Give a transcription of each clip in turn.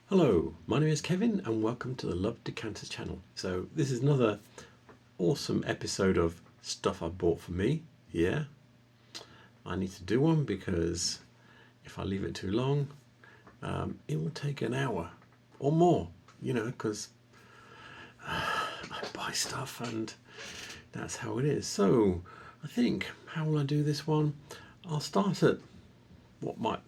Hello, my name is Kevin and welcome to the Love Decanters channel. So this is another awesome episode of stuff I bought for me. Yeah, I need to do one because if I leave it too long, it will take an hour or more, because I buy stuff and that's how it is. So I think, how will I do this one? I'll start at what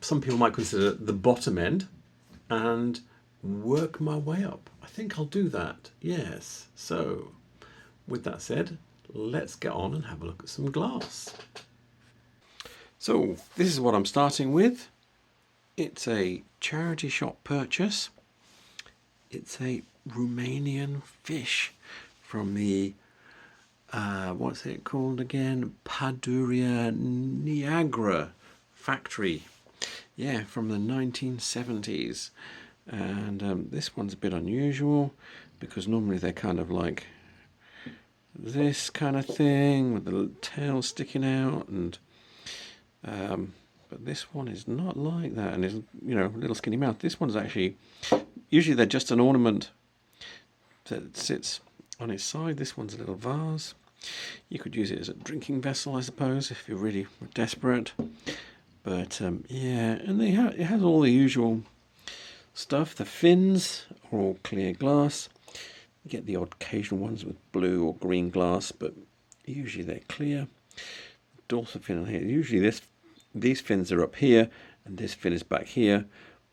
some people might consider the bottom end and work my way up. I think I'll do that, yes. So with that said, let's get on and have a look at some glass. So this is what I'm starting with. It's a charity shop purchase. It's a Romanian fish from the what's it called again? Paduria Niagara factory. Yeah, from the 1970s. And this one's a bit unusual because normally they're kind of like this kind of thing with the tail sticking out, and but this one is not like that, and it's, little skinny mouth. This one's actually, usually they're just an ornament that sits on its side. This one's a little vase. You could use it as a drinking vessel, I suppose, if you're really desperate. But yeah, and it has all the usual stuff. The fins are all clear glass. You get the odd occasional ones with blue or green glass, but usually they're clear. Dorsal fin here. Usually these fins are up here, and this fin is back here.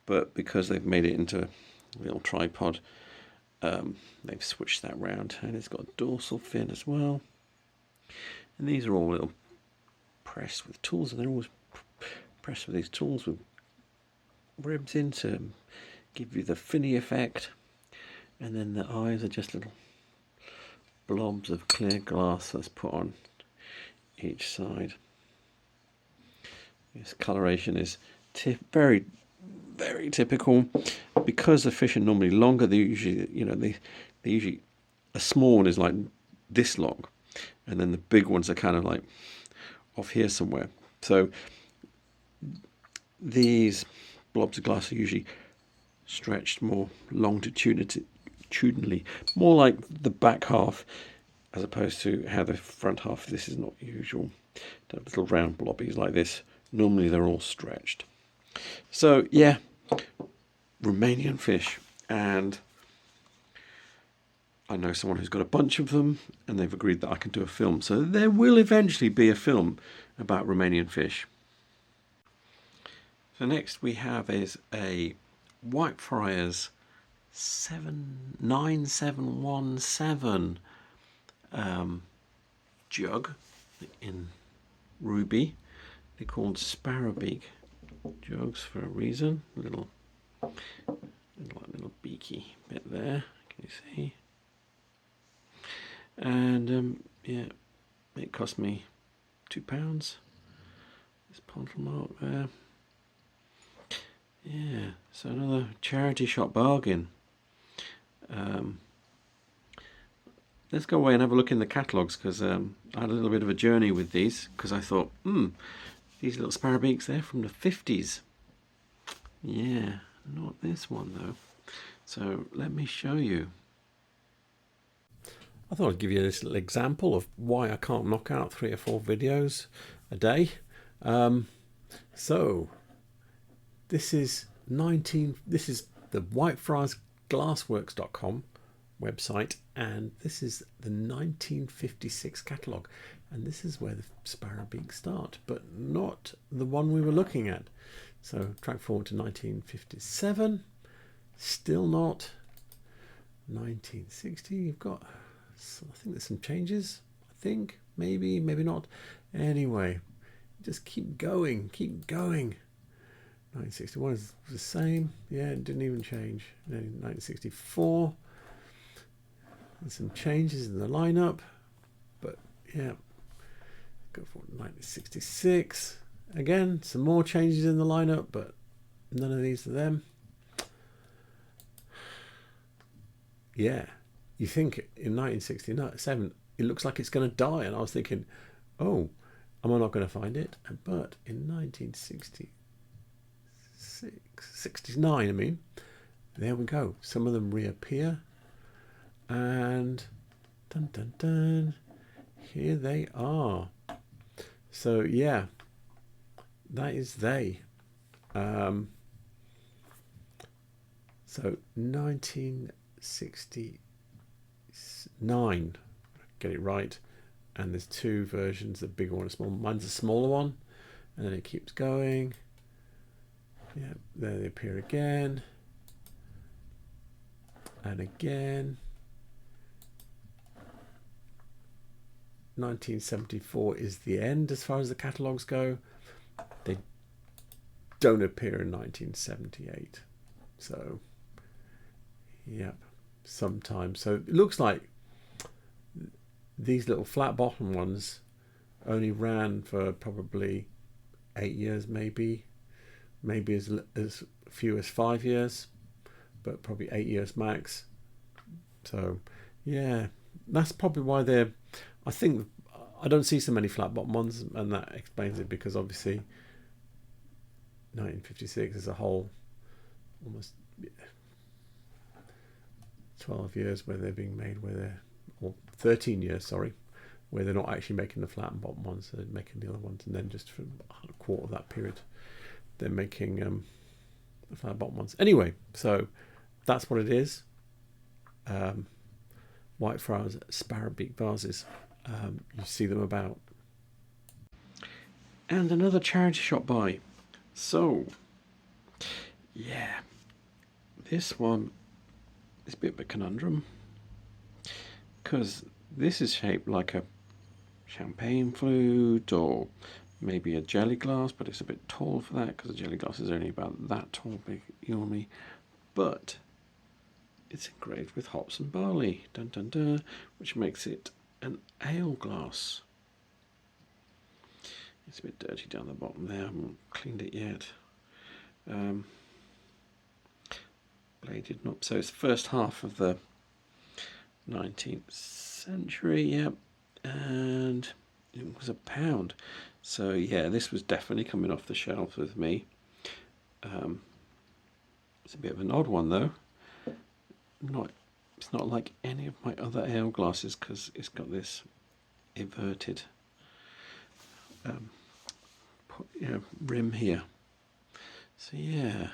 But because they've made it into a little tripod, they've switched that round, and it's got a dorsal fin as well. And these are all little pressed with tools, and they're always pressed with these tools with ribs in to give you the finny effect. And then the eyes are just little blobs of clear glass that's put on each side. This coloration is very, very typical. Because the fish are normally longer, they usually a small one is like this long, and then the big ones are kind of like off here somewhere. So these blobs of glass are usually stretched more longitudinally, more like the back half, as opposed to how the front half. This is not usual. The little round blobbies like this, normally they're all stretched. So yeah, Romanian fish, and I know someone who's got a bunch of them, and they've agreed that I can do a film. So there will eventually be a film about Romanian fish. So next we have is a Whitefriars 9717 jug in ruby. They're called sparrowbeak jugs for a reason. Little beaky bit there. Can you see? And yeah, it cost me £2. This pontle mark there. Yeah, so another charity shop bargain. Let's go away and have a look in the catalogues, because I had a little bit of a journey with these, because I thought, these little sparrowbeaks, they're from the 50s. Yeah, not this one though. So let me show you. I thought I'd give you this little example of why I can't knock out 3 or 4 videos a day. So this is the whitefriarsglassworks.com website, and this is the 1956 catalogue, and this is where the sparrowbeaks start, but not the one we were looking at. So track forward to 1957, still not. 1960, you've got, I think there's some changes, I think, maybe not. Anyway, just keep going. 1961 is the same. Yeah, it didn't even change. 1964. There's some changes in the lineup, but yeah. Go for 1966. Again, some more changes in the lineup, but none of these are them. Yeah, you think in 1967 it looks like it's going to die, and I was thinking, oh, am I not going to find it? But in 1966 69, I mean. There we go. Some of them reappear. And dun dun dun. Here they are. So yeah, that is they. So 1969. Get it right. And there's two versions, the bigger one and small. Mine's a smaller one. And then it keeps going. Yeah, there they appear again. And again. 1974 is the end as far as the catalogues go. They don't appear in 1978. So, yep, sometime. So it looks like these little flat bottom ones only ran for probably 8 years, maybe as few as 5 years, but probably 8 years max. So yeah, that's probably why they're, I think I don't see so many flat bottom ones, and that explains it, because obviously 1956 as a whole, almost 12 years where they're being made, where they're, or 13 years, sorry, where they're not actually making the flat and bottom ones, they're making the other ones, and then just for a quarter of that period they're making the flat bottom ones. Anyway, so that's what it is. White flowers, sparrowbeak vases. You see them about. And another charity shop buy. So, yeah, this one is a bit of a conundrum, because this is shaped like a champagne flute or maybe a jelly glass, but it's a bit tall for that, because a jelly glass is only about that tall, big, you know me. But it's engraved with hops and barley, dun dun dun, which makes it an ale glass. It's a bit dirty down the bottom there, I haven't cleaned it yet. Bladed not, so it's the first half of the 19th century, yep, and it was £1. So yeah, this was definitely coming off the shelf with me. It's a bit of an odd one though. It's not like any of my other ale glasses, because it's got this inverted rim here. So yeah,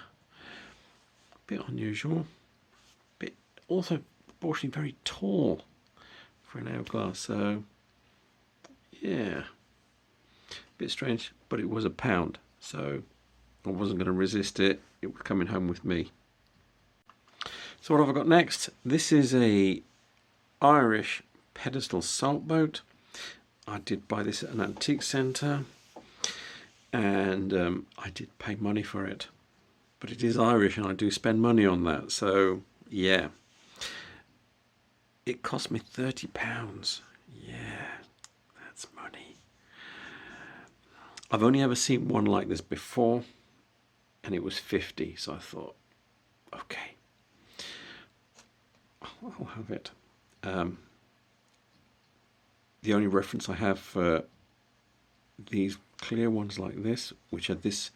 a bit unusual, bit also proportionally very tall for an ale glass. So yeah, a bit strange, but it was £1, so I wasn't going to resist it. It was coming home with me. So what have I got next? This is a Irish pedestal salt boat. I did buy this at an antique centre, and I did pay money for it, but it is Irish and I do spend money on that. So yeah, it cost me £30. Yeah, that's money. I've only ever seen one like this before, and it was 50, so I thought, okay, I'll have it. The only reference I have for these clear ones like this, which are this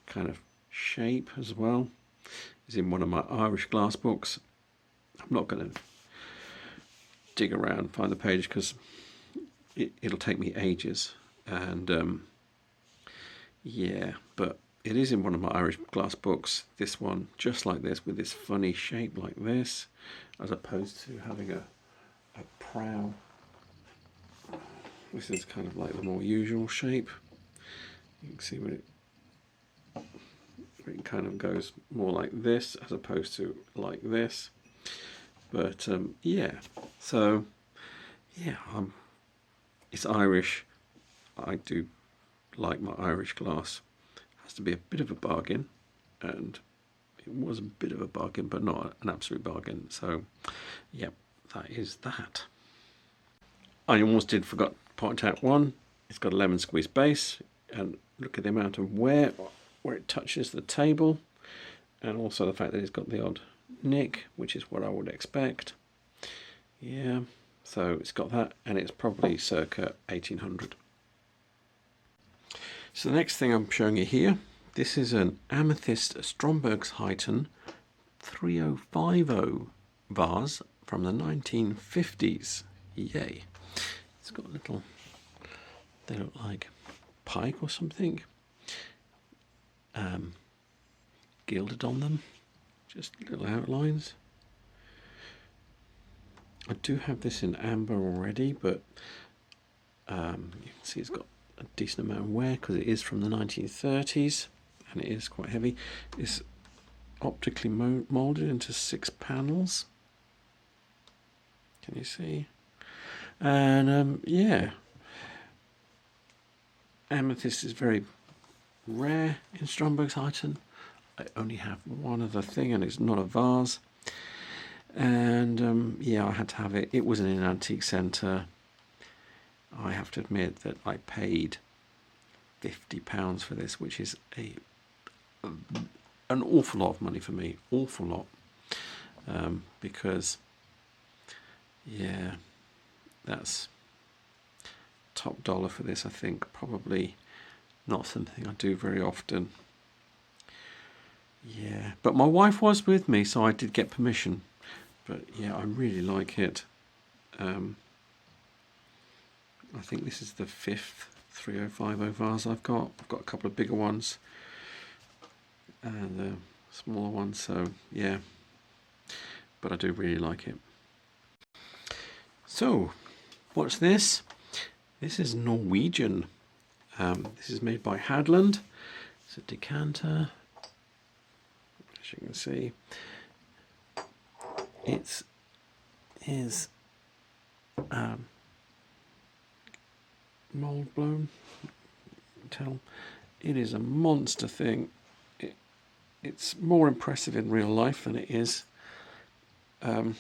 kind of shape as well, is in one of my Irish glass books. I'm not going to dig around and find the page, because it'll take me ages, and yeah, but it is in one of my Irish glass books, this one, just like this, with this funny shape like this, as opposed to having a prow. This is kind of like the more usual shape. You can see when it kind of goes more like this, as opposed to like this. But yeah, so yeah, it's Irish. I do like my Irish glass. Has to be a bit of a bargain, and it was a bit of a bargain, but not an absolute bargain. So yeah, that is that. I almost did forgot to point out one. It's got a lemon squeeze base, and look at the amount of wear where it touches the table, and also the fact that it's got the odd nick, which is what I would expect. Yeah, so it's got that, and it's probably circa 1800. So the next thing I'm showing you here, This is an Amethyst Strombergsheiten 3050 vase from the 1950s. Yay. It's got little, they look like pike or something, gilded on them, just little outlines. I do have this in amber already, but you can see it's got a decent amount of wear because it is from the 1930s and it is quite heavy. It's optically moulded into 6 panels. Can you see? And yeah, amethyst is very rare in Strombergsheiten. I only have one other thing, and it's not a vase. And yeah, I had to have it. It was in an antique centre. I have to admit that I paid £50 for this, which is an awful lot of money for me, awful lot, because yeah, that's top dollar for this. I think probably not something I do very often. Yeah, but my wife was with me, so I did get permission. But yeah, I really like it. I think this is the 5th 3050 vase I've got. I've got a couple of bigger ones and the smaller ones, so yeah, but I do really like it. So, what's this? This is Norwegian. This is made by Hadland. It's a decanter, as you can see. It is mold blown. Tell, it is a monster thing. It's more impressive in real life than it is. And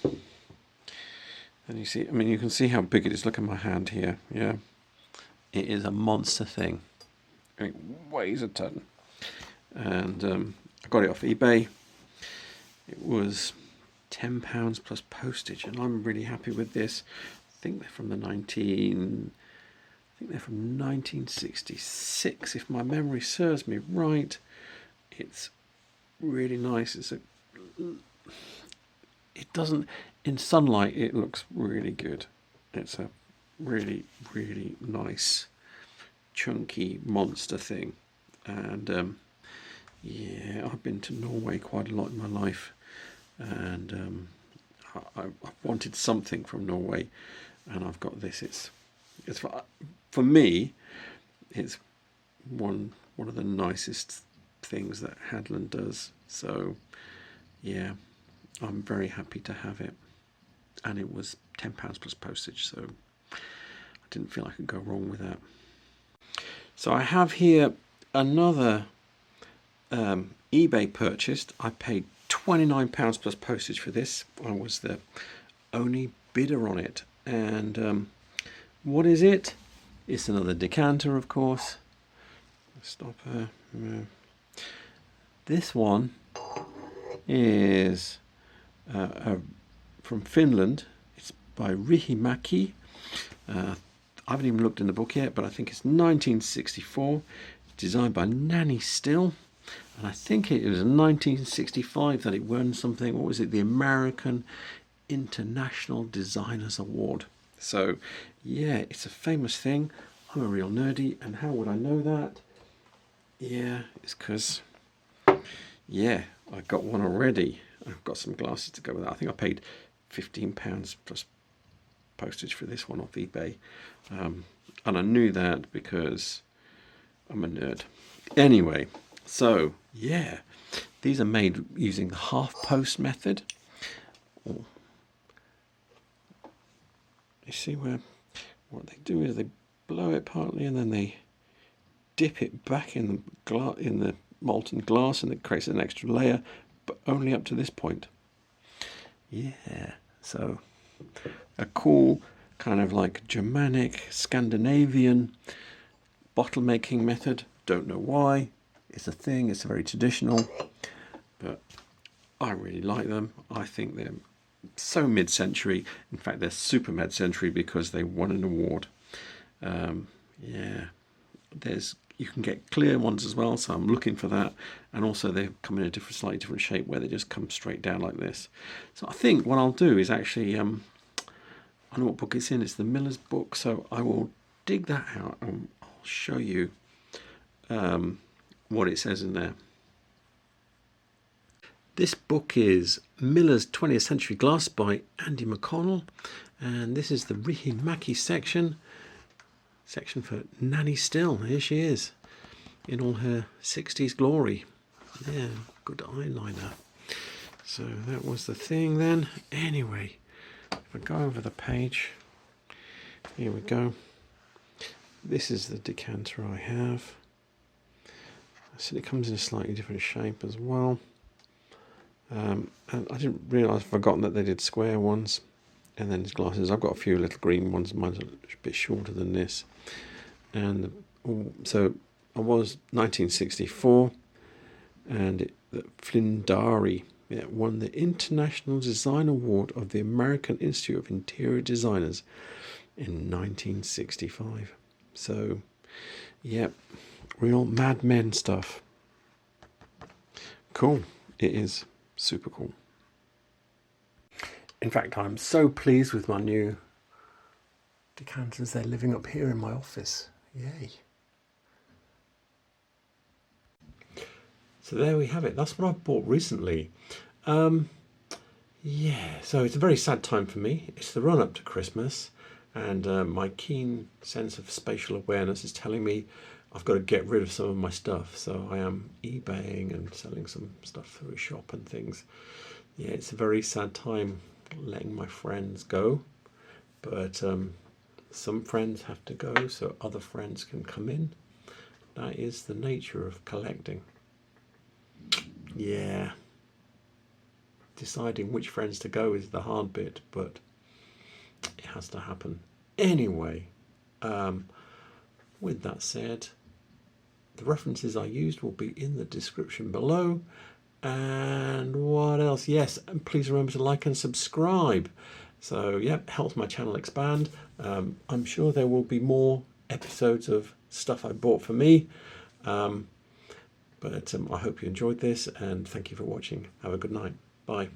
you see, I mean, you can see how big it is. Look at my hand here. Yeah, it is a monster thing. It weighs a ton. And I got it off eBay. It was £10 plus postage, and I'm really happy with this. I think they're from the 1966, if my memory serves me right. It's really nice. It doesn't, in sunlight it looks really good. It's a really, really nice chunky monster thing. And yeah, I've been to Norway quite a lot in my life, and I wanted something from Norway, and I've got this. It's for me, it's one of the nicest things that Hadland does. So yeah, I'm very happy to have it, and it was £10 plus postage, so I didn't feel I could go wrong with that. So I have here another eBay purchase. I paid £29 plus postage for this. I was the only bidder on it. And what is it? It's another decanter, of course. Stop her. This one is from Finland. It's by Rihimäki. I haven't even looked in the book yet, but I think it's 1964. Designed by Nanny Still. And I think it was in 1965 that it won something. What was it? The American International Designers Award. So yeah, it's a famous thing. I'm a real nerdy, and how would I know that? Yeah, it's because yeah, I got one already. I've got some glasses to go with that. I think I paid £15 plus postage for this one off eBay, and I knew that because I'm a nerd. Anyway, so yeah, these are made using the half post method. You see where what they do is they blow it partly and then they dip it back in the molten glass, and it creates an extra layer, but only up to this point. Yeah, so a cool kind of like Germanic, Scandinavian bottle making method. Don't know why. It's a thing. It's very traditional, but I really like them. I think they're so mid-century. In fact, they're super mid-century because they won an award. Yeah, there's you can get clear ones as well, so I'm looking for that. And also they come in a slightly different shape where they just come straight down like this. So I think what I'll do is actually, I know what book it's in. It's the Miller's book, so I will dig that out and I'll show you what it says in there. This book is Miller's 20th Century Glass by Andy McConnell, and this is the Rihi-Maki section for Nanny Still. Here she is in all her 60s glory. Yeah, good eyeliner. So that was the thing then. Anyway, if I go over the page, here we go. This is the decanter I have. So it comes in a slightly different shape as well. And I didn't realise, I've forgotten that they did square ones. And then these glasses, I've got a few little green ones, mine's a bit shorter than this. And so I was 1964, and the Flindari won the International Design Award of the American Institute of Interior Designers in 1965. So, yep, real Mad Men stuff. Cool, it is super cool. In fact, I'm so pleased with my new decanters. They're living up here in my office. Yay. So there we have it. That's what I bought recently. Yeah, so it's a very sad time for me. It's the run up to Christmas, and my keen sense of spatial awareness is telling me I've got to get rid of some of my stuff. So I am eBaying and selling some stuff through a shop and things. Yeah, it's a very sad time letting my friends go, but some friends have to go so other friends can come in. That is the nature of collecting. Yeah, deciding which friends to go is the hard bit, but it has to happen anyway. With that said, the references I used will be in the description below. And what else? Yes, and please remember to like and subscribe. So, yep, helps my channel expand. I'm sure there will be more episodes of stuff I bought for me. But I hope you enjoyed this, and thank you for watching. Have a good night. Bye.